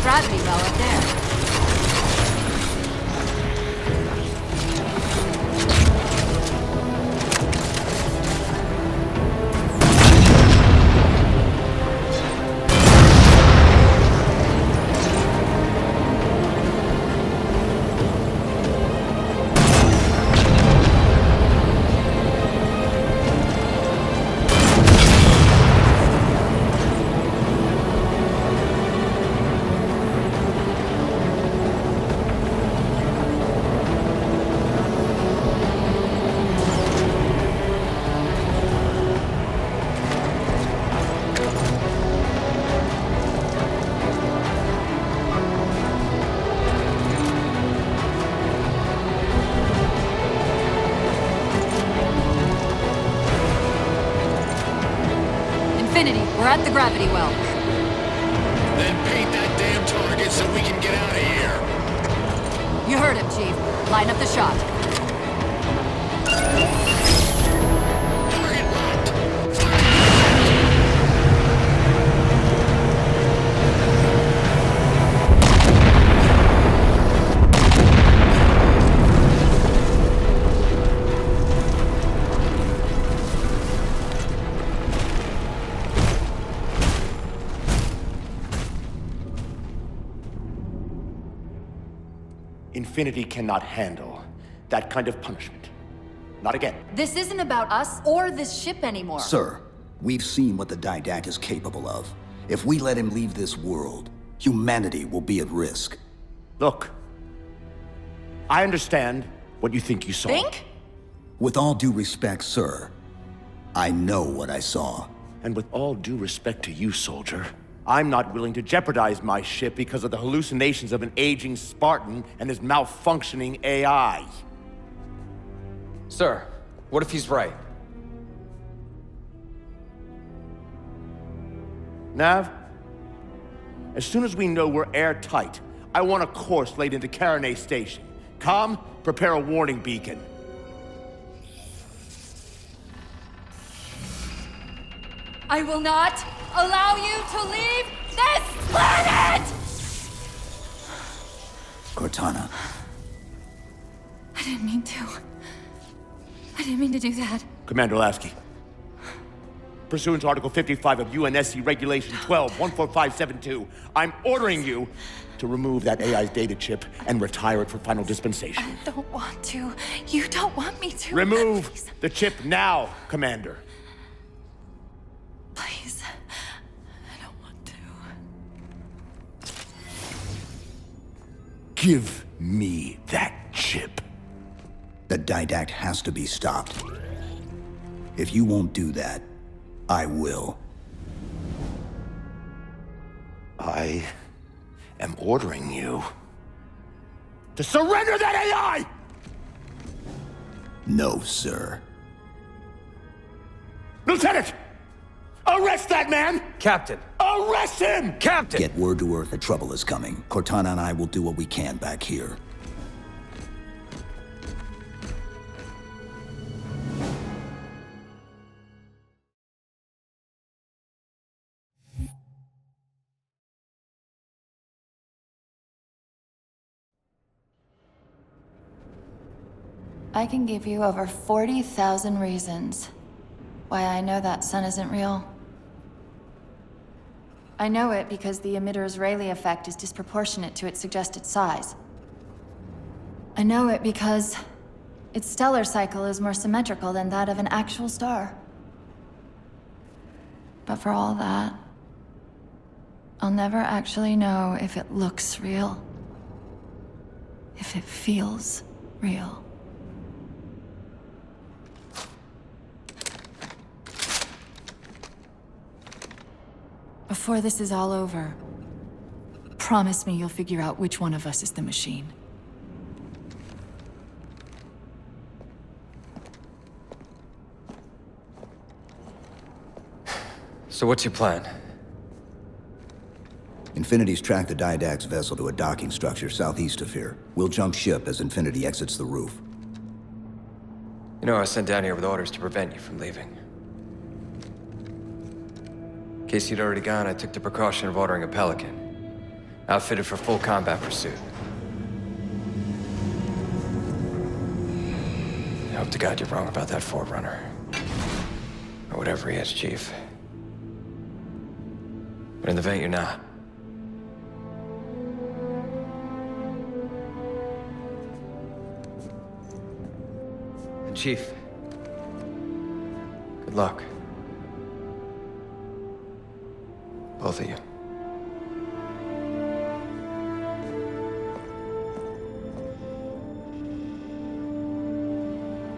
gravity well up there. We're at the gravity well. Then paint that damn target so we can get out of here. You heard him, Chief. Line up the shot. Target locked. Infinity cannot handle that kind of punishment. Not again. This isn't about us or this ship anymore. Sir, we've seen what the Didact is capable of. If we let him leave this world, humanity will be at risk. Look, I understand what you think you saw. Think? With all due respect, sir, I know what I saw. And with all due respect to you, soldier, I'm not willing to jeopardize my ship because of the hallucinations of an aging Spartan and his malfunctioning AI. Sir, what if he's right? Nav, as soon as we know we're airtight, I want a course laid into Caranay Station. Com, prepare a warning beacon. I will not allow you to leave this planet! Cortana. I didn't mean to. I didn't mean to do that. Commander Lasky. Pursuant to Article 55 of UNSC Regulation 12-14572, I'm ordering you to remove that AI's data chip and retire it for final dispensation. I don't want to. You don't want me to. Remove Please. the chip now, Commander. Please. I don't want to. Give me that chip. The Didact has to be stopped. If you won't do that, I will. I am ordering you to surrender that AI! No, sir. Lieutenant! Arrest that man! Captain! Arrest him! Captain! Get word to Earth that trouble is coming. Cortana and I will do what we can back here. I can give you over 40,000 reasons why I know that sun isn't real. I know it because the emitter's Rayleigh effect is disproportionate to its suggested size. I know it because its stellar cycle is more symmetrical than that of an actual star. But for all that, I'll never actually know if it looks real. If it feels real. Before this is all over, promise me you'll figure out which one of us is the machine. So what's your plan? Infinity's tracked the Didact's vessel to a docking structure southeast of here. We'll jump ship as Infinity exits the roof. You know, I was sent down here with orders to prevent you from leaving. In case you'd already gone, I took the precaution of ordering a Pelican. Outfitted for full combat pursuit. I hope to God you're wrong about that Forerunner. Or whatever he is, Chief. But in the event you're not. And Chief, good luck. Both of you.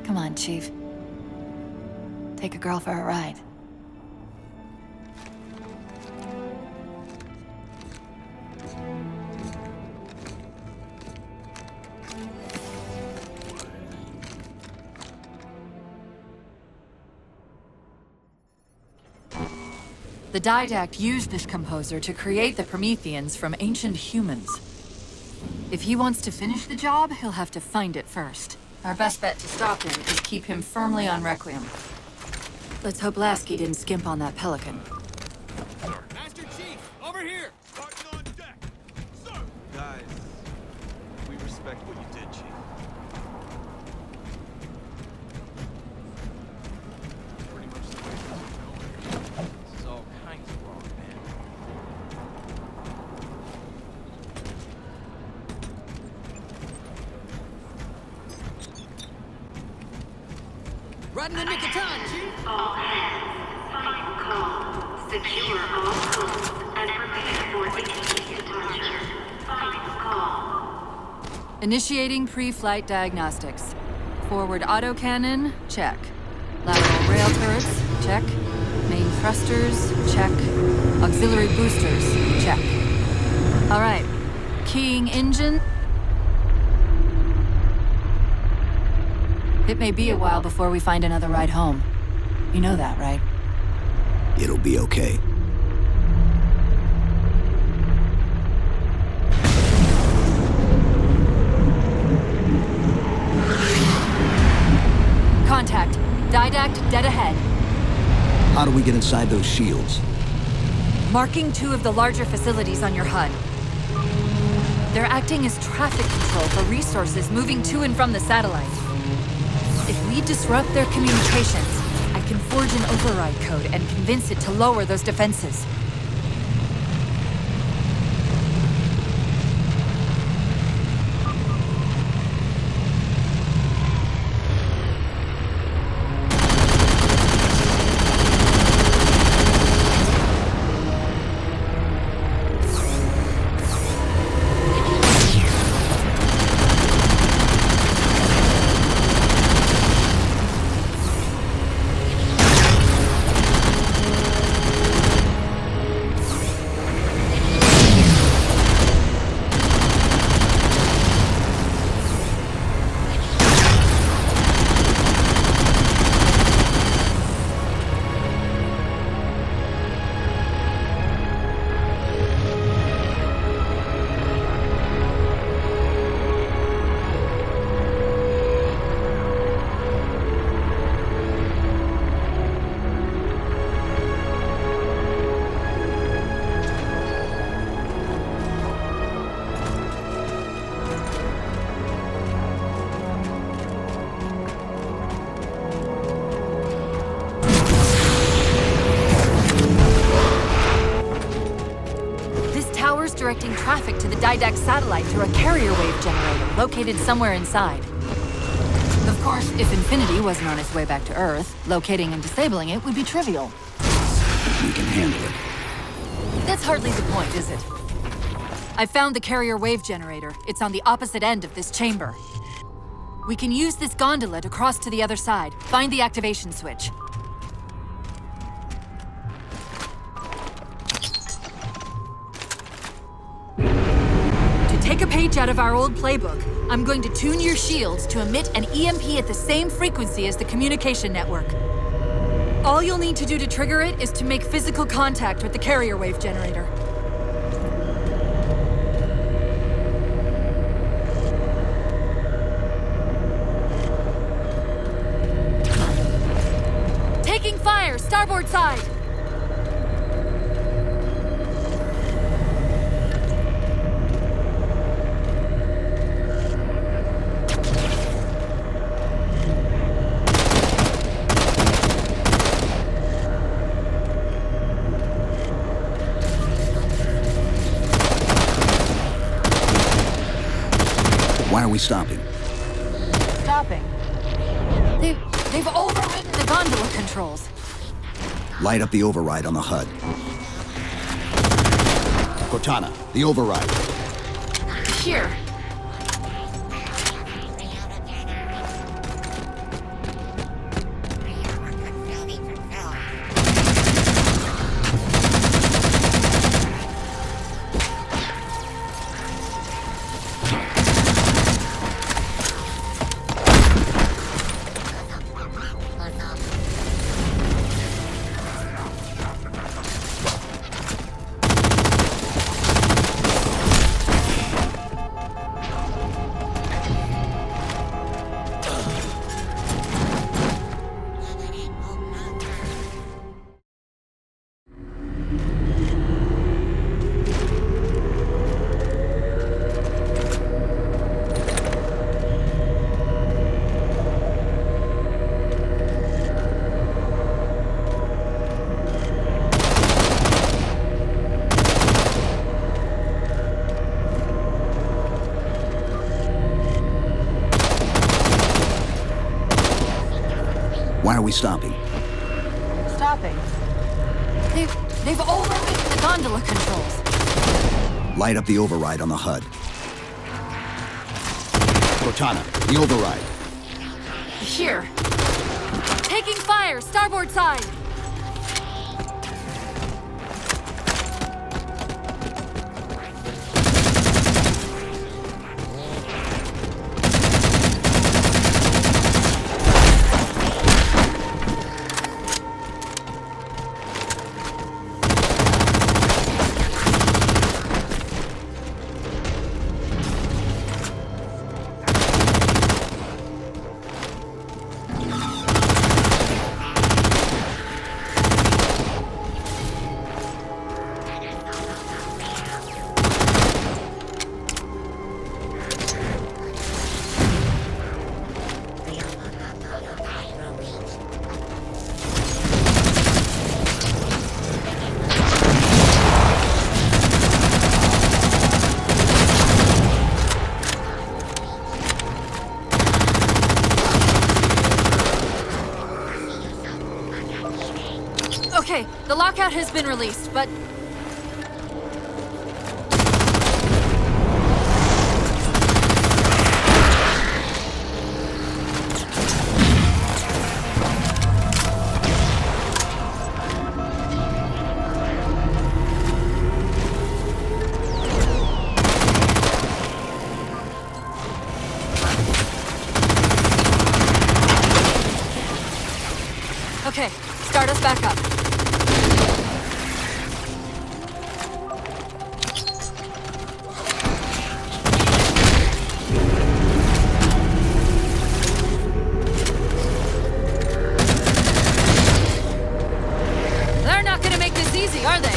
Come on, Chief. Take a girl for a ride. The Didact used this composer to create the Prometheans from ancient humans. If he wants to finish the job, he'll have to find it first. Our best bet to stop him is keep him firmly on Requiem. Let's hope Lasky didn't skimp on that Pelican. Master Chief, over here! Spartan on deck! Sir! Guys, we respect what you did, Chief. Pretty much the way this is going. This is all kinds of wrong, man. Right in the nick of time, Chief! All hands, final call. Secure all codes and prepare for immediate departure. Final call. Initiating pre-flight diagnostics. Forward autocannon, check. Lateral rail turrets, check. Main thrusters, check. Auxiliary boosters, check. All right. Keying engine. It may be a while before we find another ride home. You know that, right? It'll be okay. Contact. Didact dead ahead. How do we get inside those shields? Marking 2 of the larger facilities on your HUD. They're acting as traffic control for resources moving to and from the satellite. If we disrupt their communications, I can forge an override code and convince it to lower those defenses. Directing traffic to the Didact satellite through a carrier wave generator located somewhere inside. Of course, if Infinity wasn't on its way back to Earth, locating and disabling it would be trivial. We can handle it. That's hardly the point, is it? I found the carrier wave generator. It's on the opposite end of this chamber. We can use this gondola to cross to the other side. Find the activation switch. Take a page out of our old playbook. I'm going to tune your shields to emit an EMP at the same frequency as the communication network. All you'll need to do to trigger it is to make physical contact with the carrier wave generator. Taking fire, starboard side! Why are we stopping? Stopping. They've overridden the gondola controls. Light up the override on the HUD. Cortana, the override. Here. Why are we stopping? Stopping. They've overridden the gondola controls. Light up the override on the HUD. Cortana, the override. Here. Taking fire, starboard side. Okay, the lockout has been released, but... Okay, start us back up. They're not gonna make this easy, are they?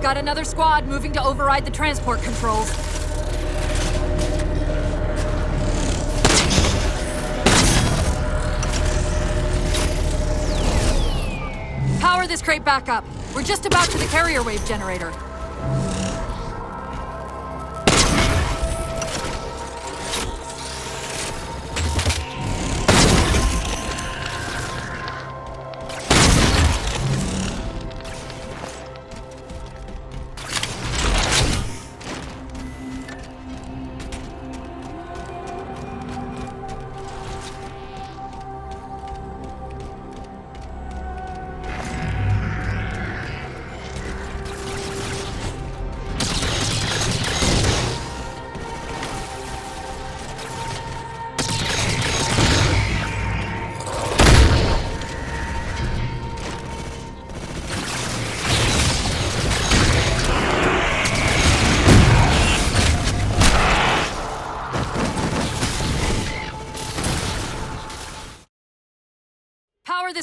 Got another squad moving to override the transport controls. Power this crate back up. We're just about to the carrier wave generator.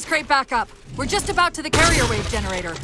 this crate back up. We're just about to the carrier wave generator.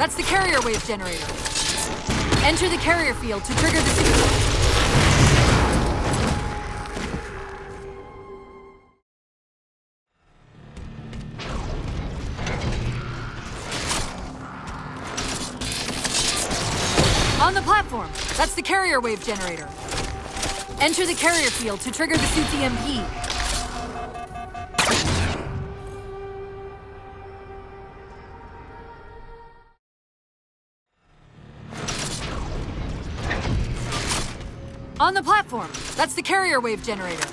That's the carrier wave generator. Enter the carrier field to trigger the signal. On the platform. That's the carrier wave generator. Enter the carrier field to trigger the suit's EMP. On the platform. That's the carrier wave generator.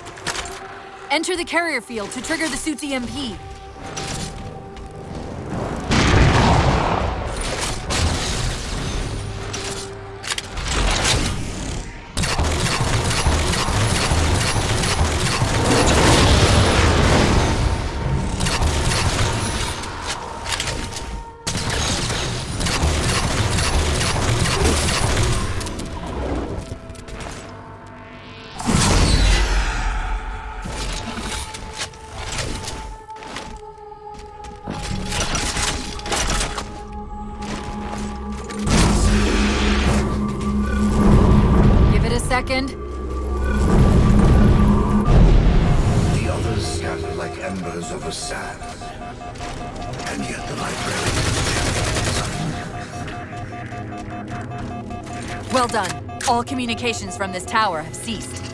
Enter the carrier field to trigger the suit's EMP. Second. The others scattered like embers over sand. And yet the librarian... Well done. All communications from this tower have ceased.